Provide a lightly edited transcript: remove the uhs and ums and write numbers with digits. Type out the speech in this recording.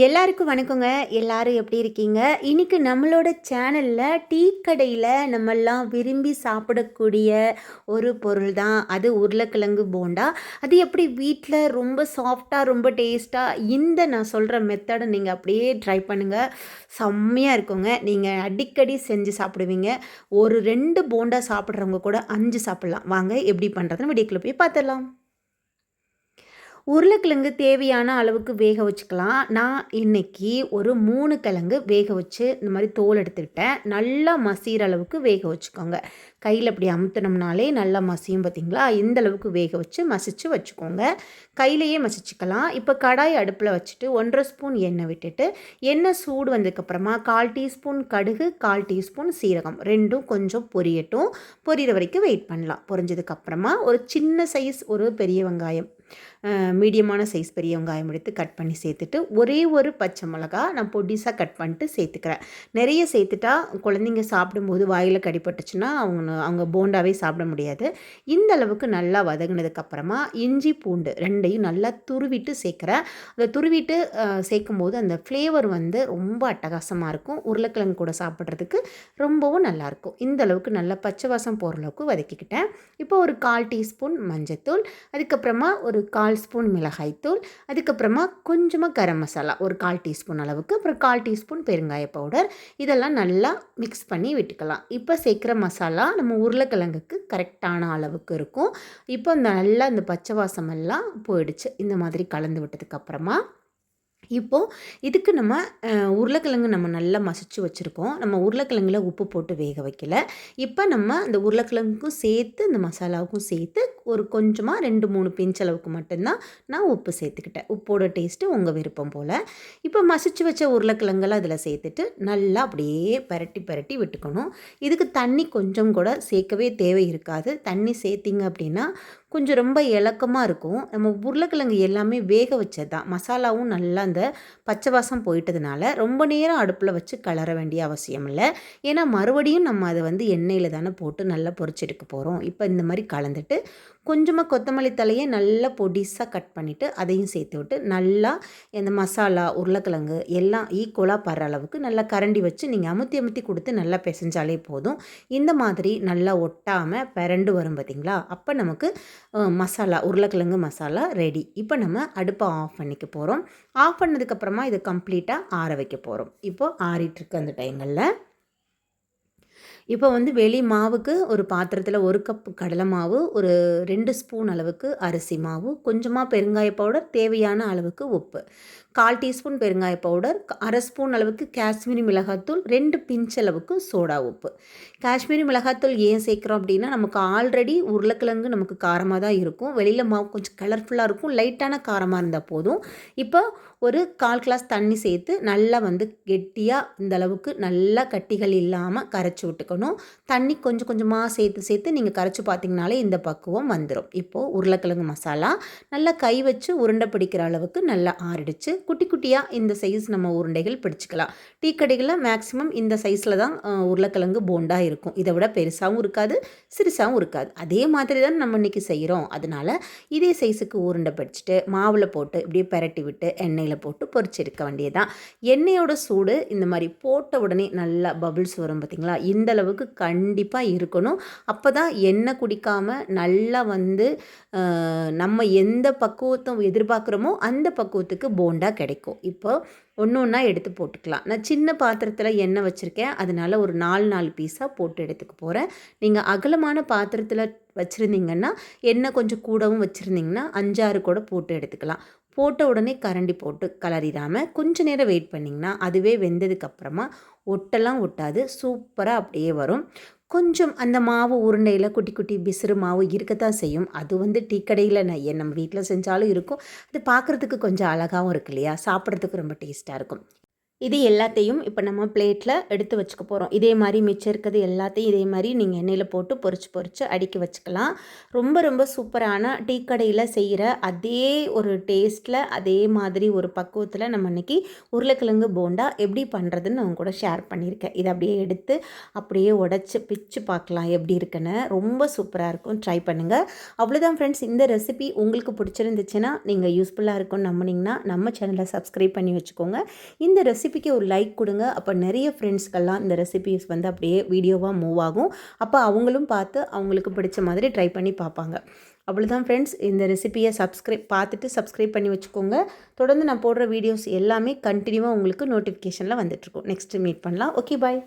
எல்லாருக்கும் வணக்கங்க. எல்லாரும் எப்படி இருக்கீங்க? இன்னைக்கு நம்மளோட சேனல்ல டீ கடையில நம்மெல்லாம் விரும்பி சாப்பிடக்கூடிய ஒரு பொருள் தான். அது உருளைக்கிழங்கு போண்டா. அது எப்படி வீட்ல ரொம்ப சாஃப்ட்டா, ரொம்ப டேஸ்ட்டா நான் சொல்ற மெத்தட நீங்க அப்படியே ட்ரை பண்ணுங்க. செம்மையா இருக்குங்க. நீங்க அடிக்கடி செஞ்சு சாப்பிடுவீங்க. ஒரு 2 போண்டா சாப்பிடுறவங்க கூட 5 சாப்பிடலாம். வாங்க எப்படி பண்றதுன்னு வீடியோக்குள்ள போய் பார்த்துடலாம். உருளைக்கிழங்கு தேவையான அளவுக்கு வேக வச்சுக்கலாம். நான் இன்னைக்கு ஒரு 3 கிழங்கு வேக வச்சு இந்த மாதிரி தோல் எடுத்துக்கிட்டேன். நல்லா மசிகிற அளவுக்கு வேக வச்சுக்கோங்க. கையில் இப்படி அமுத்துனோம்னாலே நல்லா மசியும் பார்த்தீங்களா? இந்த அளவுக்கு வேக வச்சு மசிச்சு வச்சுக்கோங்க. கையிலேயே மசிச்சுக்கலாம். இப்போ கடாய் அடுப்பில் வச்சுட்டு 1 1/2 ஸ்பூன் எண்ணெய் விட்டுட்டு, எண்ணெய் சூடு வந்ததுக்கப்புறமா 1/4 டீஸ்பூன் கடுகு, 1/4 டீஸ்பூன் சீரகம் 2ம் கொஞ்சம் பொரியட்டும். பொரியிற வரைக்கும் வெயிட் பண்ணலாம். பொரிஞ்சதுக்கப்புறமா ஒரு சின்ன சைஸ் ஒரு பெரிய வெங்காயம், மீடியமான சைஸ் பெரிய வெங்காயம் எடுத்து கட் பண்ணி சேர்த்துட்டு, ஒரே ஒரு பச்சை மிளகா நான் பொடிசாக கட் பண்ணிட்டு சேர்த்துக்கிறேன். நிறைய சேர்த்துட்டா குழந்தைங்க சாப்பிடும்போது வாயில் கடிப்பட்டுச்சுன்னா அவங்க போண்டாவே சாப்பிட முடியாது. இந்த அளவுக்கு நல்லா வதங்கினதுக்கப்புறமா இஞ்சி பூண்டு 2யும் நல்லா துருவிட்டு சேர்க்குறேன். அதை துருவிட்டு சேர்க்கும்போது அந்த ஃப்ளேவர் வந்து ரொம்ப அட்டகாசமாக இருக்கும். உருளைக்கிழங்கு கூட சாப்பிட்றதுக்கு ரொம்பவும் நல்லாயிருக்கும். இந்த அளவுக்கு நல்லா பச்சை வாசம் போகிற அளவுக்கு வதக்கிக்கிட்டேன். இப்போ ஒரு 1/4 டீஸ்பூன் மஞ்சத்தூள், அதுக்கப்புறமா ஒரு 1/4 ஸ்பூன் மிளகாய்த்தூள், அதுக்கப்புறமா கொஞ்சமாக கரம் மசாலா ஒரு 1/4 டீஸ்பூன் அளவுக்கு, அப்புறம் 1/4 டீஸ்பூன் பெருங்காய பவுடர். இதெல்லாம் நல்லா மிக்ஸ் பண்ணி விட்டுக்கலாம். இப்போ சேர்க்குற மசாலா நம்ம உருளைக்கிழங்குக்கு கரெக்டான அளவுக்கு இருக்கும். இப்போ நல்லா இந்த பச்சை வாசமெல்லாம் போயிடுச்சு. இந்த மாதிரி கலந்து விட்டதுக்கப்புறமா இப்போது இதுக்கு நம்ம உருளைக்கிழங்கு நம்ம நல்லா மசிச்சு வச்சுருக்கோம். நம்ம உருளைக்கிழங்குல உப்பு போட்டு வேக வைக்கல. இப்போ நம்ம அந்த உருளைக்கிழங்குக்கும் சேர்த்து இந்த மசாலாவுக்கும் சேர்த்து ஒரு கொஞ்சமாக 2 3 பிஞ்ச் அளவுக்கு மட்டும்தான் நான் உப்பு சேர்த்துக்கிட்டேன். உப்போட டேஸ்ட்டு உங்கள் விருப்பம் போல். இப்போ மசிச்சு வச்ச உருளைக்கிழங்கெல்லாம் அதில் சேர்த்துட்டு நல்லா அப்படியே பெரட்டி பெரட்டி விட்டுக்கணும். இதுக்கு தண்ணி கொஞ்சம் கூட சேர்க்கவே தேவை இருக்காது. தண்ணி சேர்த்திங்க அப்படின்னா கொஞ்சம் ரொம்ப இலக்கமாக இருக்கும். நம்ம உருளைக்கிழங்கு எல்லாமே வேக வச்சது தான். மசாலாவும் நல்லா அந்த பச்சை வாசம் போயிட்டதுனால ரொம்ப நேரம் அடுப்பில் வச்சு கிளற வேண்டிய அவசியம் இல்லை. ஏன்னா மறுபடியும் நம்ம அதை வந்து எண்ணெயில் தானே போட்டு நல்லா பொரிச்செடுக்க போகிறோம். இப்போ இந்த மாதிரி கலந்துட்டு கொஞ்சமாக கொத்தமல்லி தலையை நல்லா பொடிசாக கட் பண்ணிவிட்டு அதையும் சேர்த்து விட்டு நல்லா இந்த மசாலா உருளைக்கிழங்கு எல்லாம் ஈக்குவலாக படுற அளவுக்கு நல்லா கரண்டி வச்சு நீங்கள் அமுத்தி அமுத்தி கொடுத்து நல்லா பிசைஞ்சாலே போதும். இந்த மாதிரி நல்லா ஒட்டாமல் பிரண்டு வரும் பார்த்தீங்களா? அப்போ நமக்கு மசாலா உருளைக்கிழங்கு மசாலா ரெடி. இப்போ நம்ம அடுப்பை ஆஃப் பண்ணிக்க போகிறோம். ஆஃப் பண்ணதுக்கப்புறமா இதை கம்ப்ளீட்டாக ஆற வைக்க போகிறோம். இப்போது ஆறிட்டுருக்கு அந்த டைங்களில் இப்போ வந்து வெளி மாவுக்கு ஒரு பாத்திரத்தில் 1 கப் கடலை மாவு, ஒரு 2 ஸ்பூன் அளவுக்கு அரிசி மாவு, கொஞ்சமாக பெருங்காய பவுடர், தேவையான அளவுக்கு உப்பு, 1/4 டீஸ்பூன் பெருங்காய பவுடர், 1/2 ஸ்பூன் அளவுக்கு காஷ்மீரி மிளகாத்தூள், 2 பிஞ்ச் அளவுக்கு சோடா உப்பு. காஷ்மீரி மிளகாத்தூள் ஏன் சேர்க்குறோம் அப்படின்னா, நமக்கு ஆல்ரெடி உருளைக்கிழங்கு நமக்கு காரமாக தான் இருக்கும். வெளியில் மாவு கொஞ்சம் கலர்ஃபுல்லாக இருக்கும். லைட்டான காரமாக இருந்தால் போதும். இப்போ ஒரு 1/4 கிளாஸ் தண்ணி சேர்த்து நல்லா வந்து கெட்டியாக இந்த அளவுக்கு நல்லா கட்டிகள் இல்லாமல் கரைச்சி விட்டுக்கணும். தண்ணி கொஞ்சம் கொஞ்சமாக சேர்த்து சேர்த்து நீங்கள் கரைச்சி பார்த்தீங்கனாலே இந்த பக்குவம் வந்துடும். இப்போது உருளைக்கிழங்கு மசாலா நல்லா கை வச்சு உருண்டை பிடிக்கிற அளவுக்கு நல்லா ஆறிடுச்சு. குட்டி குட்டியாக இந்த சைஸ் நம்ம உருண்டைகள் பிடிச்சிக்கலாம். டீ கடைகளில் மேக்ஸிமம் இந்த சைஸில் தான் உருளைக்கிழங்கு போண்டா இருக்கும். இதை விட பெருசாகவும் இருக்காது, சிறுசாகவும் இருக்காது. அதே மாதிரி தான் நம்ம இன்றைக்கி செய்கிறோம். அதனால் இதே சைஸுக்கு உருண்டை பிடிச்சிட்டு மாவில் போட்டு இப்படியே பெரட்டி விட்டு எண்ணெயில் போட்டு பொரிச்செடுக்க வேண்டியதான். எண்ணெயோட சூடு இந்த மாதிரி போட்ட உடனே நல்லா பபிள்ஸ் வரும் பார்த்தீங்களா? இந்த அளவுக்கு கண்டிப்பாக இருக்கணும். அப்போ தான் எண்ணெய் குடிக்காமல் நல்லா வந்து நம்ம எந்த பக்குவத்தை எதிர்பார்க்குறோமோ அந்த பக்குவத்துக்கு போண்டா கிடைக்கும். இப்போ ஒன்று ஒன்றா எடுத்து போட்டுக்கலாம். நான் சின்ன பாத்திரத்தில் எண்ணெய் வச்சுருக்கேன். அதனால் ஒரு 4 பீஸாக போட்டு எடுத்துக்க போகிறேன். நீங்கள் அகலமான பாத்திரத்தில் வச்சுருந்தீங்கன்னா எண்ணெய் கொஞ்சம் கூடவும் வச்சுருந்தீங்கன்னா 5 6 கூட போட்டு எடுத்துக்கலாம். போட்ட உடனே கரண்டி போட்டு கலரிடாமல் கொஞ்சம் நேரம் வெயிட் பண்ணிங்கன்னா அதுவே வெந்ததுக்கப்புறமா ஒட்டெல்லாம் ஒட்டாது, சூப்பராக அப்படியே வரும். கொஞ்சம் அந்த மாவு உருண்டையில் குட்டி குட்டி பிசுறு மாவு இருக்கத்தான் செய்யும். அது வந்து டீ கடையில் நம்ம வீட்டில் செஞ்சாலும் இருக்கும். அது பார்க்குறதுக்கு கொஞ்சம் அழகாகவும் இருக்கு இல்லையா? சாப்பிட்றதுக்கு ரொம்ப டேஸ்ட்டாக இருக்கும். இது எல்லாத்தையும் இப்போ நம்ம பிளேட்டில் எடுத்து வச்சுக்க போகிறோம். இதே மாதிரி மிச்சம் இருக்கிறது எல்லாத்தையும் இதே மாதிரி நீங்கள் எண்ணெயில் போட்டு பொரிச்சு அடுக்கி வச்சுக்கலாம். ரொம்ப ரொம்ப சூப்பரான டீ கடையில் செய்கிற அதே ஒரு டேஸ்ட்டில் அதே மாதிரி ஒரு பக்குவத்தில் நம்ம இன்றைக்கி உருளைக்கிழங்கு போண்டா எப்படி பண்ணுறதுன்னு நான் கூட ஷேர் பண்ணியிருக்கேன். இதை அப்படியே எடுத்து அப்படியே உடச்சி பிச்சு பார்க்கலாம் எப்படி இருக்குன்னு. ரொம்ப சூப்பராக இருக்கும், ட்ரை பண்ணுங்கள். அவ்வளோதான் ஃப்ரெண்ட்ஸ், இந்த ரெசிபி உங்களுக்கு பிடிச்சிருந்துச்சுன்னா நீங்கள் யூஸ்ஃபுல்லாக இருக்கும்னு நம்பினீங்கன்னா நம்ம சேனலை சப்ஸ்கிரைப் பண்ணி வச்சுக்கோங்க. இந்த ரெசிபிக்கு ஒரு லைக் கொடுங்க. அப்போ நிறைய ஃப்ரெண்ட்ஸ்க்கெல்லாம் இந்த ரெசிபிஸ் வந்து அப்படியே வீடியோவாக மூவ் ஆகும். அப்போ அவங்களும் பார்த்து அவங்களுக்கு பிடிச்ச மாதிரி ட்ரை பண்ணி பார்ப்பாங்க. அவ்வளோதான் ஃப்ரெண்ட்ஸ், இந்த ரெசிபியை பார்த்துட்டு சப்ஸ்கிரைப் பண்ணி வச்சுக்கோங்க. தொடர்ந்து நான் போடுற வீடியோஸ் எல்லாமே கண்டினியூவாக உங்களுக்கு நோட்டிஃபிகேஷனில் வந்துட்டுருக்கும். நெக்ஸ்ட்டு மீட் பண்ணலாம். ஓகே, பாய்.